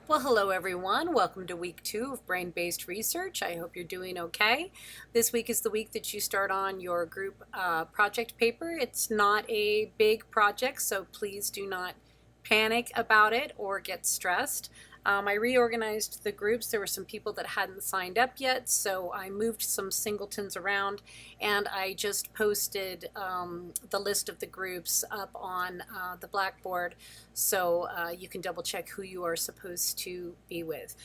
Well, hello everyone. Welcome to week 2 of Brain-Based Research. I hope you're doing okay. This week is the week that you start on your group project paper. It's not a big project, so please do not panic about it or get stressed. I reorganized the groups. There were some people that hadn't signed up yet, so I moved some singletons around and I just posted the list of the groups up on the Blackboard so you can double check who you are supposed to be with.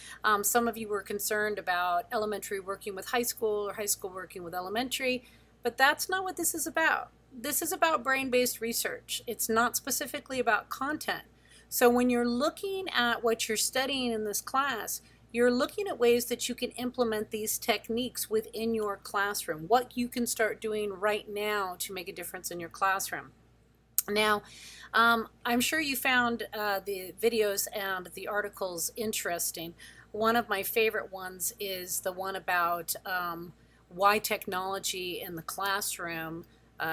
Some of you were concerned about elementary working with high school or high school working with elementary, but that's not what this is about. This is about brain-based research. It's not specifically about content. So when you're looking at what you're studying in this class, you're looking at ways that you can implement these techniques within your classroom, what you can start doing right now to make a difference in your classroom. Now, I'm sure you found the videos and the articles interesting. One of my favorite ones is the one about why technology in the classroom,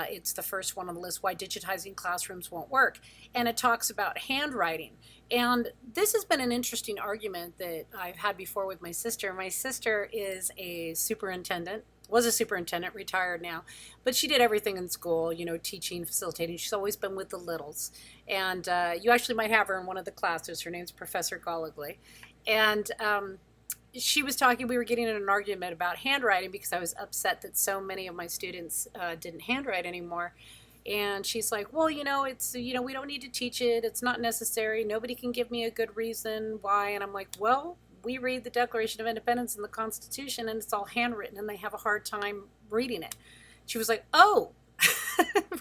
it's the first one on the list, why digitizing classrooms won't work. And it talks about handwriting. And this has been an interesting argument that I've had before with my sister. My sister is a superintendent, was a superintendent, retired now, but she did everything in school, you know, teaching, facilitating. She's always been with the littles. And you actually might have her in one of the classes. Her name's Professor Goligly. And she was talking, we were getting in an argument about handwriting because I was upset that so many of my students didn't handwrite anymore. And she's like, well, you know, it's, you know, we don't need to teach it. It's not necessary. Nobody can give me a good reason why. And I'm like, well, we read the Declaration of Independence and the Constitution and it's all handwritten and they have a hard time reading it. She was like, oh,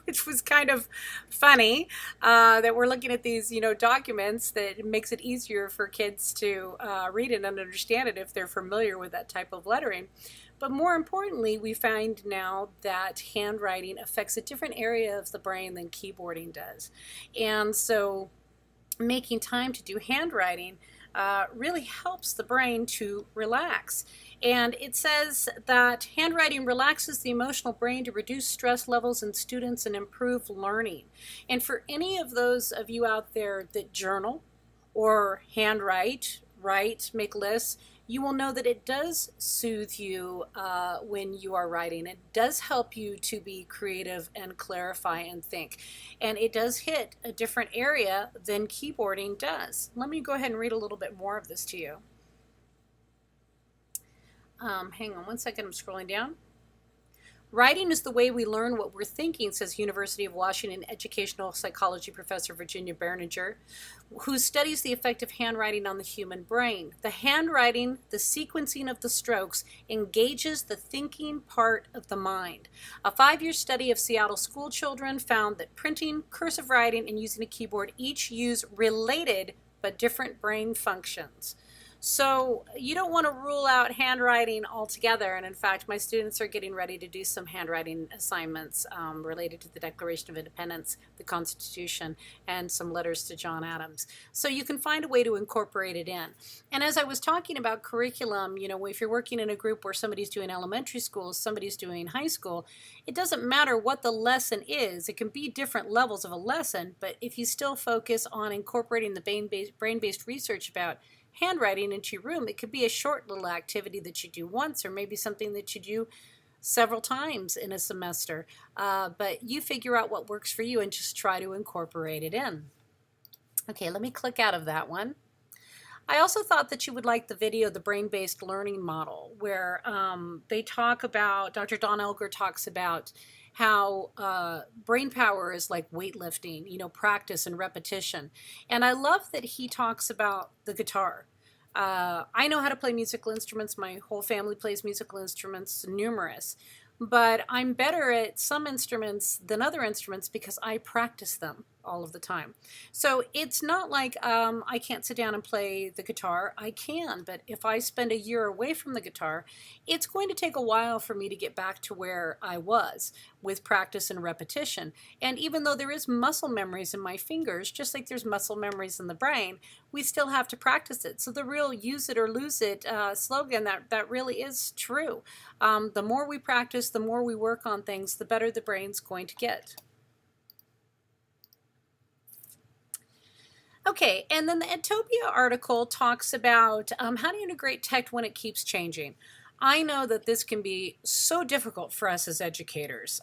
which was kind of funny that we're looking at these, you know, documents that makes it easier for kids to read it and understand it if they're familiar with that type of lettering. But more importantly, we find now that handwriting affects a different area of the brain than keyboarding does. And so making time to do handwriting really helps the brain to relax. And it says that handwriting relaxes the emotional brain to reduce stress levels in students and improve learning. And for any of those of you out there that journal or handwrite, write, make lists, you will know that it does soothe you when you are writing. It does help you to be creative and clarify and think. And it does hit a different area than keyboarding does. Let me go ahead and read a little bit more of this to you. Hang on one second, I'm scrolling down. Writing is the way we learn what we're thinking, says University of Washington educational psychology professor Virginia Berninger, who studies the effect of handwriting on the human brain. The handwriting, the sequencing of the strokes, engages the thinking part of the mind. A 5-year study of Seattle school children found that printing, cursive writing, and using a keyboard each use related but different brain functions. So you don't want to rule out handwriting altogether. And in fact, my students are getting ready to do some handwriting assignments related to the Declaration of Independence, the Constitution, and some letters to John Adams. So you can find a way to incorporate it in. And as I was talking about curriculum, you know, if you're working in a group where somebody's doing elementary school, somebody's doing high school, it doesn't matter what the lesson is. It can be different levels of a lesson, but if you still focus on incorporating the brain-based research about handwriting into your room, it could be a short little activity that you do once or maybe something that you do several times in a semester. But you figure out what works for you and just try to incorporate it in. Okay, let me click out of that one. I also thought that you would like the video, the brain-based learning model, where they talk about, Dr. Don Elgar talks about how brain power is like weightlifting, you know, practice and repetition. And I love that he talks about the guitar. I know how to play musical instruments. My whole family plays musical instruments, numerous. But I'm better at some instruments than other instruments because I practice them all of the time. So it's not like I can't sit down and play the guitar. I can, but if I spend a year away from the guitar, it's going to take a while for me to get back to where I was with practice and repetition. And even though there is muscle memories in my fingers, just like there's muscle memories in the brain, we still have to practice it. So the real use it or lose it slogan, that really is true. The more we practice, the more we work on things, the better the brain's going to get. Okay, and then the Edtopia article talks about how to integrate tech when it keeps changing. I know that this can be so difficult for us as educators.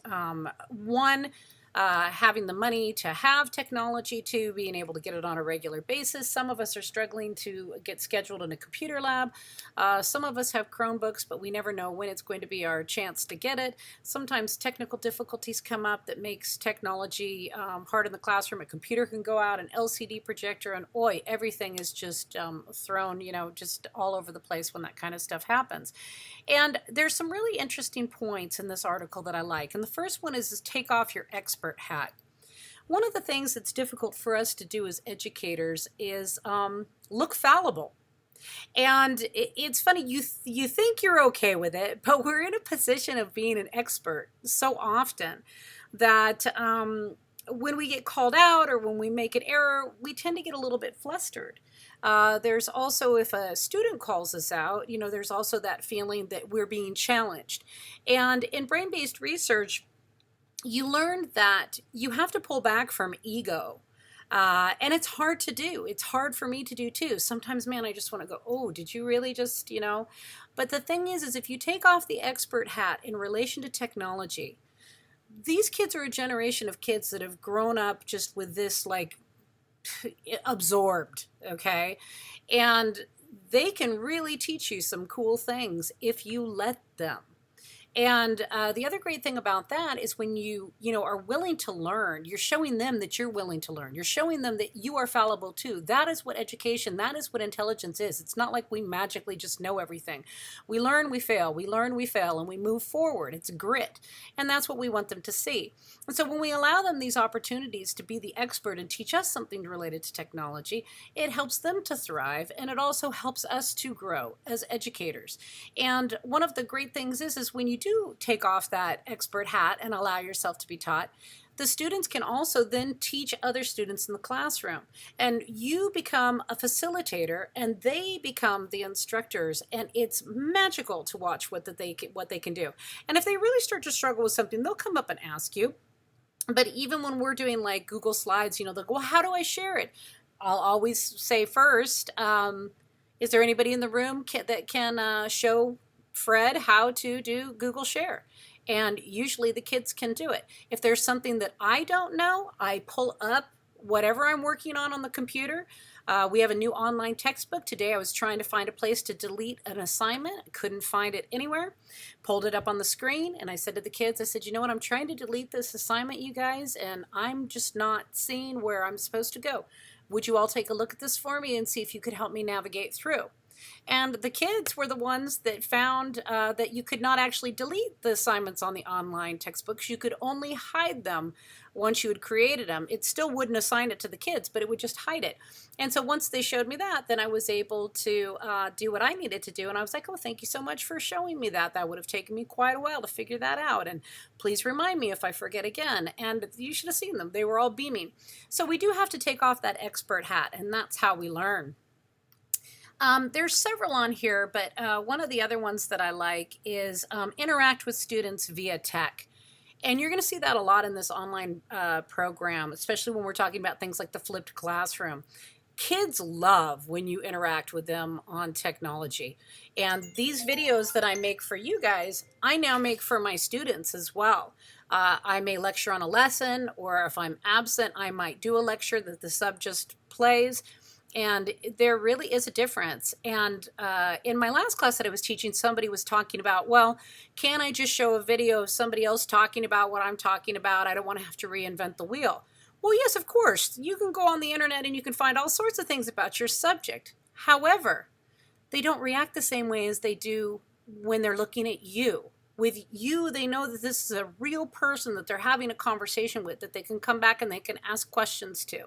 One, having the money to have technology, two, being able to get it on a regular basis. Some of us are struggling to get scheduled in a computer lab. Some of us have Chromebooks, but we never know when it's going to be our chance to get it. Sometimes technical difficulties come up that makes technology hard in the classroom. A computer can go out, an LCD projector, and everything is just thrown, just all over the place when that kind of stuff happens. And there's some really interesting points in this article that I like. And the first one is take off your expert hat. One of the things that's difficult for us to do as educators is look fallible. And it's funny, you think you're okay with it, but we're in a position of being an expert so often that when we get called out or when we make an error, we tend to get a little bit flustered. There's also, if a student calls us out, there's also that feeling that we're being challenged. And in brain-based research, you learned that you have to pull back from ego. And it's hard to do. It's hard for me to do too. Sometimes, man, I just want to go, oh, did you really just, But the thing is if you take off the expert hat in relation to technology, these kids are a generation of kids that have grown up just with this, like, absorbed, okay? And they can really teach you some cool things if you let them. And the other great thing about that is when you are willing to learn, you're showing them that you're willing to learn. You're showing them that you are fallible too. That is what education, that is what intelligence is. It's not like we magically just know everything. We learn, we fail. We learn, we fail, and we move forward. It's grit. And that's what we want them to see. And so when we allow them these opportunities to be the expert and teach us something related to technology, it helps them to thrive, and it also helps us to grow as educators. And one of the great things is when you do take off that expert hat and allow yourself to be taught, the students can also then teach other students in the classroom. And you become a facilitator and they become the instructors, and it's magical to watch what they can do. And if they really start to struggle with something, they'll come up and ask you. But even when we're doing like Google Slides, they'll go, well, how do I share it? I'll always say first, is there anybody in the room that can show Fred how to do Google Share? And usually the kids can do it. If there's something that I don't know, I pull up whatever I'm working on the computer. We have a new online textbook. Today I was trying to find a place to delete an assignment. I couldn't find it anywhere. Pulled it up on the screen, and I said to the kids, I said, you know what, I'm trying to delete this assignment, you guys, and I'm just not seeing where I'm supposed to go. Would you all take a look at this for me and see if you could help me navigate through? And the kids were the ones that found that you could not actually delete the assignments on the online textbooks. You could only hide them once you had created them. It still wouldn't assign it to the kids, but it would just hide it. And so once they showed me that, then I was able to do what I needed to do. And I was like, oh, thank you so much for showing me that. That would have taken me quite a while to figure that out. And please remind me if I forget again. And you should have seen them. They were all beaming. So we do have to take off that expert hat, and that's how we learn. There's several on here, but one of the other ones that I like is interact with students via tech. And you're going to see that a lot in this online program, especially when we're talking about things like the flipped classroom. Kids love when you interact with them on technology. And these videos that I make for you guys, I now make for my students as well. I may lecture on a lesson, or if I'm absent, I might do a lecture that the sub just plays. And there really is a difference. And in my last class that I was teaching, somebody was talking about, well, can I just show a video of somebody else talking about what I'm talking about? I don't want to have to reinvent the wheel. Well, yes, of course. You can go on the internet and you can find all sorts of things about your subject. However, they don't react the same way as they do when they're looking at you. With you, they know that this is a real person that they're having a conversation with, that they can come back and they can ask questions to.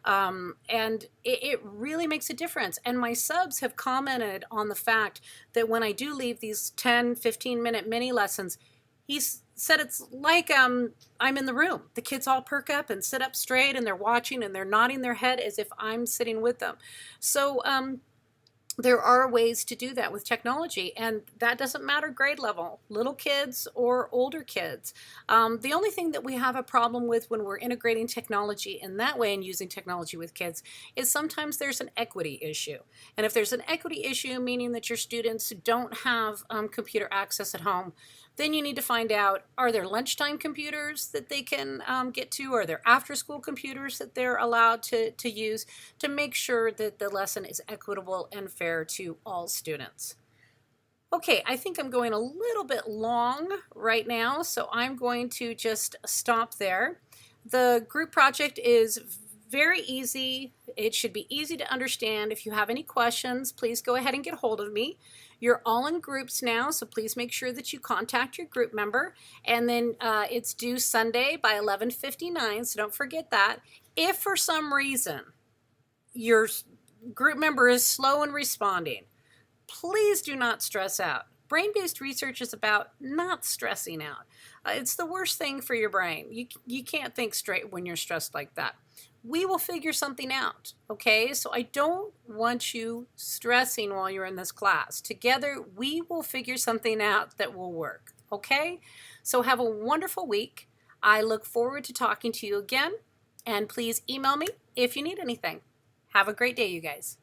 And it really makes a difference. And my subs have commented on the fact that when I do leave these 10, 15-minute mini lessons, he's said it's like I'm in the room. The kids all perk up and sit up straight, and they're watching and they're nodding their head as if I'm sitting with them. So there are ways to do that with technology, and that doesn't matter grade level, little kids or older kids. The only thing that we have a problem with when we're integrating technology in that way and using technology with kids is sometimes there's an equity issue. And if there's an equity issue, meaning that your students don't have computer access at home, then you need to find out, are there lunchtime computers that they can get to? Are there after-school computers that they're allowed to use to make sure that the lesson is equitable and fair to all students? Okay, I think I'm going a little bit long right now, so I'm going to just stop there. The group project is very easy. It should be easy to understand. If you have any questions, please go ahead and get hold of me. You're all in groups now, so please make sure that you contact your group member. And then it's due Sunday by 11:59, so don't forget that. If for some reason your group member is slow in responding, please do not stress out. Brain-based research is about not stressing out. It's the worst thing for your brain. You can't think straight when you're stressed like that. We will figure something out, okay? So I don't want you stressing while you're in this class. Together, we will figure something out that will work, okay? So have a wonderful week. I look forward to talking to you again, and please email me if you need anything. Have a great day, you guys.